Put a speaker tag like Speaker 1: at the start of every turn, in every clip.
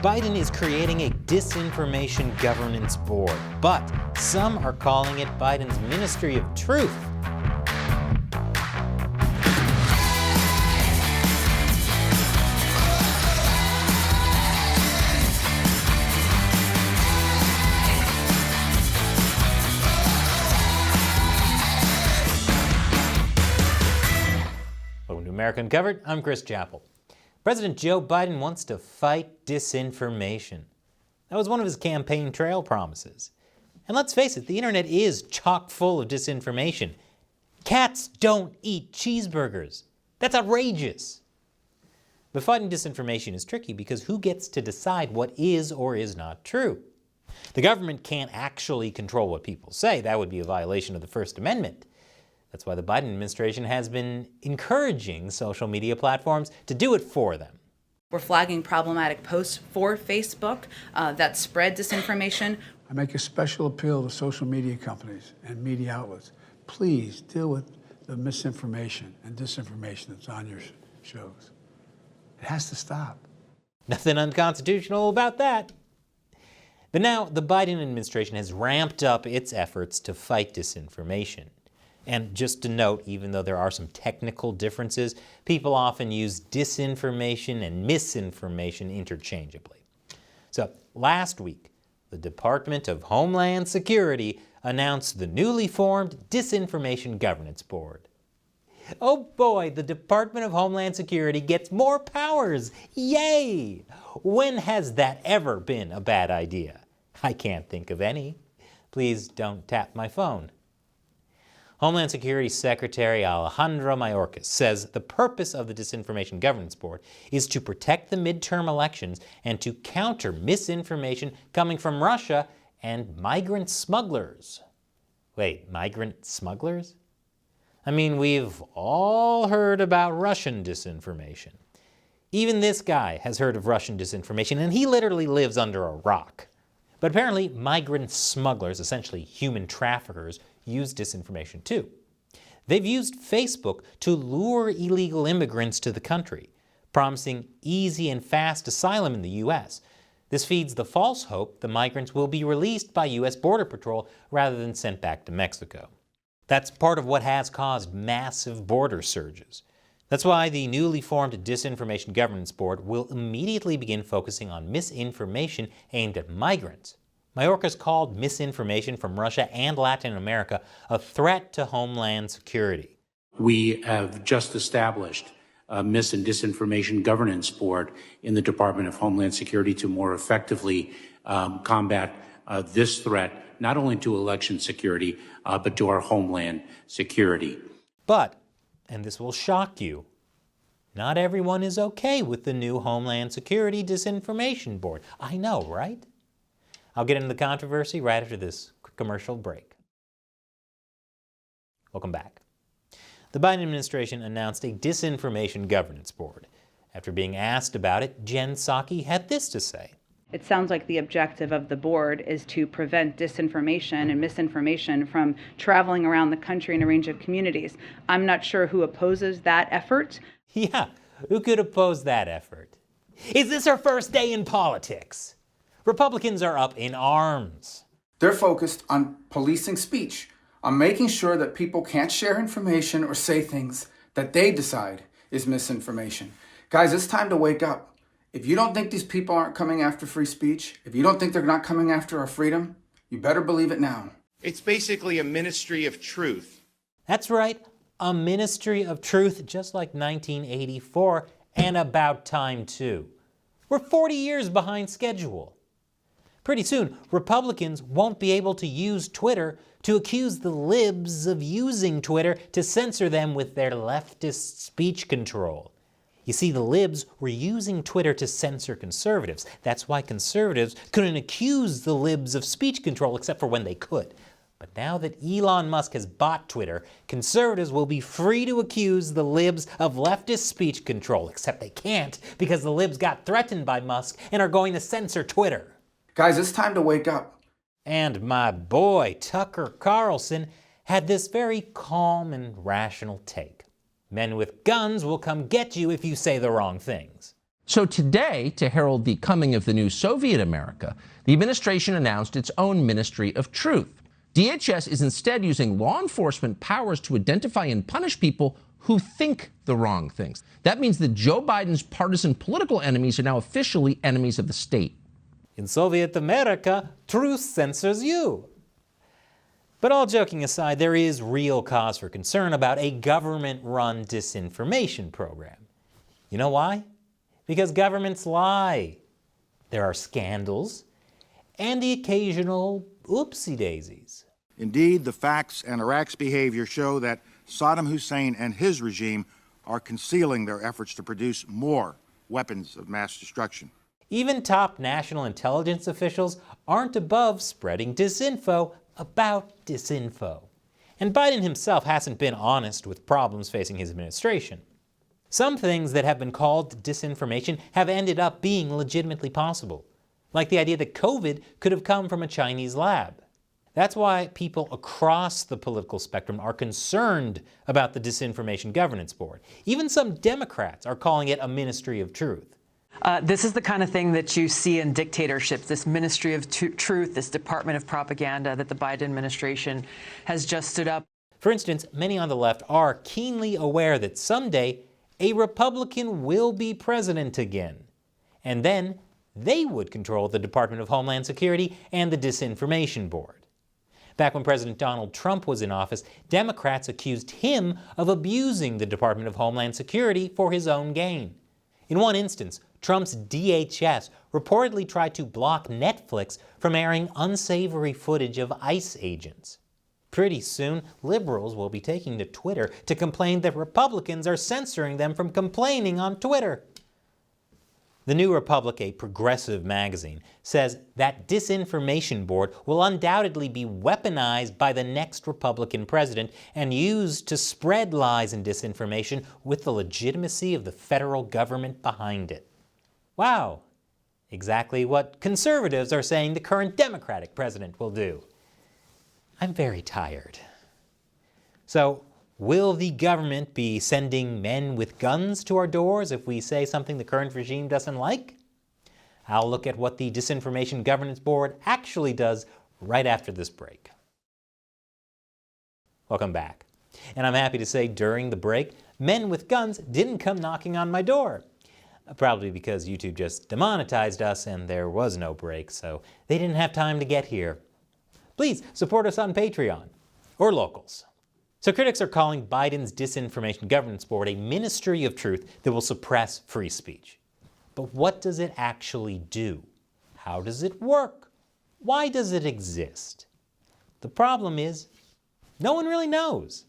Speaker 1: Biden is creating a Disinformation Governance Board, but some are calling it Biden's Ministry of Truth. Welcome to America Uncovered. I'm Chris Chappell. President Joe Biden wants to fight disinformation. That was one of his campaign trail promises. And let's face it, the internet is chock full of disinformation. Cats don't eat cheeseburgers. That's outrageous. But fighting disinformation is tricky because who gets to decide what is or is not true? The government can't actually control what people say. That would be a violation of the First Amendment. That's why the Biden administration has been encouraging social media platforms to do it for them.
Speaker 2: We're flagging problematic posts for Facebook that spread disinformation.
Speaker 3: I make a special appeal to social media companies and media outlets. Please deal with the misinformation and disinformation that's on your shows. It has to stop.
Speaker 1: Nothing unconstitutional about that. But now the Biden administration has ramped up its efforts to fight disinformation. And just to note, even though there are some technical differences, people often use disinformation and misinformation interchangeably. So last week, the Department of Homeland Security announced the newly formed Disinformation Governance Board. Oh boy, the Department of Homeland Security gets more powers! Yay! When has that ever been a bad idea? I can't think of any. Please don't tap my phone. Homeland Security Secretary Alejandro Mayorkas says the purpose of the Disinformation Governance Board is to protect the midterm elections and to counter misinformation coming from Russia and migrant smugglers. Wait, migrant smugglers? I mean, we've all heard about Russian disinformation. Even this guy has heard of Russian disinformation, and he literally lives under a rock. But apparently, migrant smugglers, essentially human traffickers, use disinformation too. They've used Facebook to lure illegal immigrants to the country, promising easy and fast asylum in the U.S. This feeds the false hope the migrants will be released by U.S. Border Patrol rather than sent back to Mexico. That's part of what has caused massive border surges. That's why the newly formed Disinformation Governance Board will immediately begin focusing on misinformation aimed at migrants. Mayorkas called misinformation from Russia and Latin America a threat to Homeland Security.
Speaker 4: We have just established a Mis- and Disinformation Governance Board in the Department of Homeland Security to more effectively combat this threat, not only to election security, but to our homeland security.
Speaker 1: But, and this will shock you, not everyone is okay with the new Homeland Security Disinformation Board. I know, right? I'll get into the controversy right after this quick commercial break. Welcome back. The Biden administration announced a Disinformation Governance Board. After being asked about it, Jen Psaki had this to say.
Speaker 2: It sounds like the objective of the board is to prevent disinformation and misinformation from traveling around the country in a range of communities. I'm not sure who opposes that effort.
Speaker 1: Yeah, who could oppose that effort? Is this our first day in politics? Republicans are up in arms.
Speaker 5: They're focused on policing speech, on making sure that people can't share information or say things that they decide is misinformation. Guys, it's time to wake up. If you don't think these people aren't coming after free speech, if you don't think they're not coming after our freedom, you better believe it now.
Speaker 6: It's basically a ministry of truth.
Speaker 1: That's right, a ministry of truth, just like 1984, and about time too. We're 40 years behind schedule. Pretty soon, Republicans won't be able to use Twitter to accuse the libs of using Twitter to censor them with their leftist speech control. You see, the libs were using Twitter to censor conservatives. That's why conservatives couldn't accuse the libs of speech control except for when they could. But now that Elon Musk has bought Twitter, conservatives will be free to accuse the libs of leftist speech control, except they can't because the libs got threatened by Musk and are going to censor Twitter.
Speaker 5: Guys, it's time to wake up.
Speaker 1: And my boy, Tucker Carlson, had this very calm and rational take. Men with guns will come get you if you say the wrong things.
Speaker 7: So today, to herald the coming of the new Soviet America, the administration announced its own Ministry of Truth. DHS is instead using law enforcement powers to identify and punish people who think the wrong things. That means that Joe Biden's partisan political enemies are now officially enemies of the state.
Speaker 1: In Soviet America, truth censors you. But all joking aside, there is real cause for concern about a government-run disinformation program. You know why? Because governments lie. There are scandals and the occasional oopsie-daisies.
Speaker 8: Indeed, the facts and Iraq's behavior show that Saddam Hussein and his regime are concealing their efforts to produce more weapons of mass destruction.
Speaker 1: Even top national intelligence officials aren't above spreading disinfo about disinfo. And Biden himself hasn't been honest with problems facing his administration. Some things that have been called disinformation have ended up being legitimately possible, like the idea that COVID could have come from a Chinese lab. That's why people across the political spectrum are concerned about the Disinformation Governance Board. Even some Democrats are calling it a ministry of truth.
Speaker 9: This is the kind of thing that you see in dictatorships, this ministry of truth, this Department of Propaganda that the Biden administration has just stood up.
Speaker 1: For instance, many on the left are keenly aware that someday a Republican will be president again. And then they would control the Department of Homeland Security and the Disinformation Board. Back when President Donald Trump was in office, Democrats accused him of abusing the Department of Homeland Security for his own gain. In one instance, Trump's DHS reportedly tried to block Netflix from airing unsavory footage of ICE agents. Pretty soon, liberals will be taking to Twitter to complain that Republicans are censoring them from complaining on Twitter. The New Republic, a progressive magazine, says that Disinformation Board will undoubtedly be weaponized by the next Republican president and used to spread lies and disinformation with the legitimacy of the federal government behind it. Wow, exactly what conservatives are saying the current Democratic president will do. I'm very tired. So, will the government be sending men with guns to our doors if we say something the current regime doesn't like? I'll look at what the Disinformation Governance Board actually does right after this break. Welcome back. And I'm happy to say during the break, men with guns didn't come knocking on my door. Probably because YouTube just demonetized us and there was no break, so they didn't have time to get here. Please support us on Patreon or locals. So critics are calling Biden's Disinformation Governance Board a ministry of truth that will suppress free speech. But what does it actually do? How does it work? Why does it exist? The problem is, no one really knows.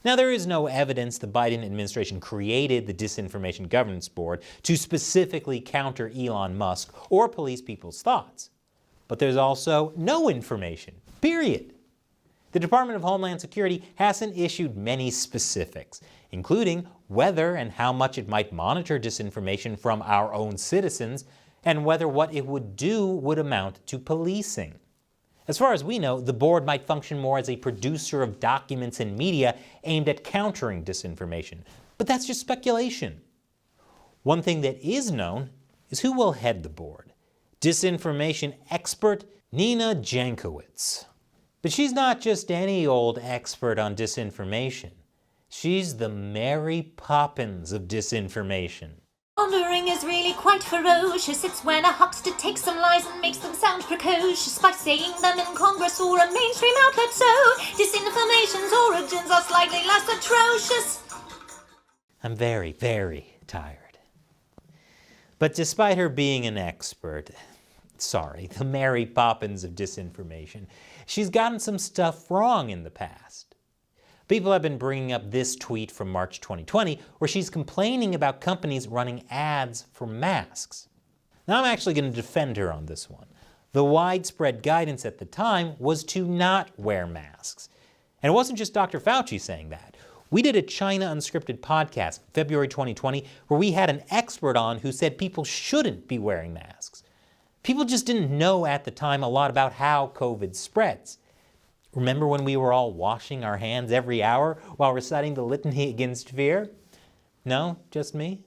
Speaker 1: Now, there is no evidence the Biden administration created the Disinformation Governance Board to specifically counter Elon Musk or police people's thoughts. But there's also no information, period. The Department of Homeland Security hasn't issued many specifics, including whether and how much it might monitor disinformation from our own citizens, and whether what it would do would amount to policing. As far as we know, the board might function more as a producer of documents and media aimed at countering disinformation, but that's just speculation. One thing that is known is who will head the board: disinformation expert Nina Jankowicz. But she's not just any old expert on disinformation. She's the Mary Poppins of disinformation.
Speaker 10: Pondering is really quite ferocious. It's when a huckster takes some lies and makes them sound precocious by saying them in Congress or a mainstream outlet. So disinformation's origins are slightly less atrocious.
Speaker 1: I'm very, very tired. But despite her being an expert, the Mary Poppins of disinformation, she's gotten some stuff wrong in the past. People have been bringing up this tweet from March 2020 where she's complaining about companies running ads for masks. Now, I'm actually going to defend her on this one. The widespread guidance at the time was to not wear masks. And it wasn't just Dr. Fauci saying that. We did a China Unscripted podcast in February 2020 where we had an expert on who said people shouldn't be wearing masks. People just didn't know at the time a lot about how COVID spreads. Remember when we were all washing our hands every hour while reciting the litany against fear? No, just me?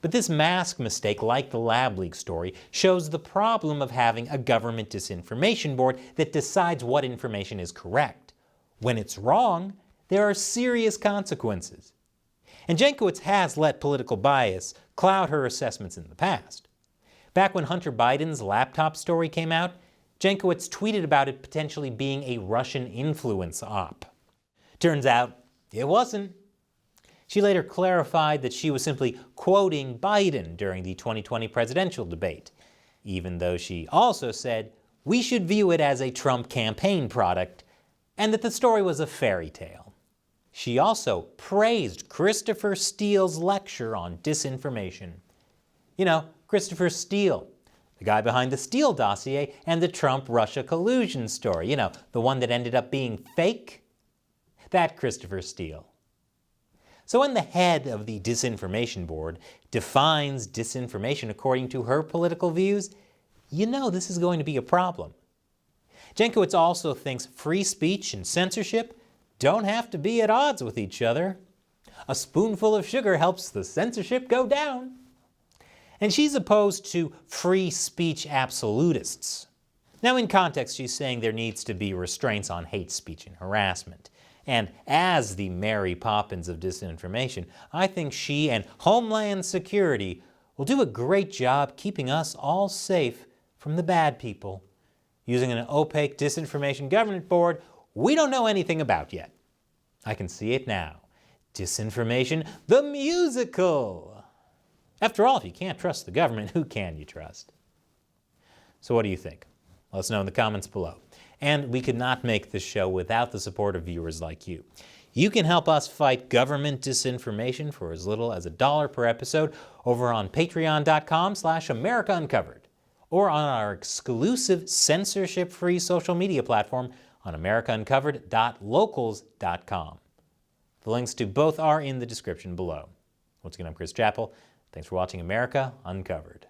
Speaker 1: But this mask mistake, like the Lab Leak story, shows the problem of having a government disinformation board that decides what information is correct. When it's wrong, there are serious consequences. And Jankowicz has let political bias cloud her assessments in the past. Back when Hunter Biden's laptop story came out, Jankowicz tweeted about it potentially being a Russian influence op. Turns out, it wasn't. She later clarified that she was simply quoting Biden during the 2020 presidential debate, even though she also said we should view it as a Trump campaign product and that the story was a fairy tale. She also praised Christopher Steele's lecture on disinformation. You know, Christopher Steele, the guy behind the Steele dossier and the Trump-Russia collusion story. You know, the one that ended up being fake? That Christopher Steele. So when the head of the Disinformation Board defines disinformation according to her political views, you know this is going to be a problem. Jankowicz also thinks free speech and censorship don't have to be at odds with each other. A spoonful of sugar helps the censorship go down. And she's opposed to free speech absolutists. Now in context, she's saying there needs to be restraints on hate speech and harassment. And as the Mary Poppins of disinformation, I think she and Homeland Security will do a great job keeping us all safe from the bad people, using an opaque Disinformation Governance Board we don't know anything about yet. I can see it now. Disinformation, the musical! After all, if you can't trust the government, who can you trust? So what do you think? Let us know in the comments below. And we could not make this show without the support of viewers like you. You can help us fight government disinformation for as little as $1 per episode over on patreon.com/AmericaUncovered or on our exclusive censorship-free social media platform on AmericaUncovered.locals.com. The links to both are in the description below. Once again, I'm Chris Chappell. Thanks for watching America Uncovered.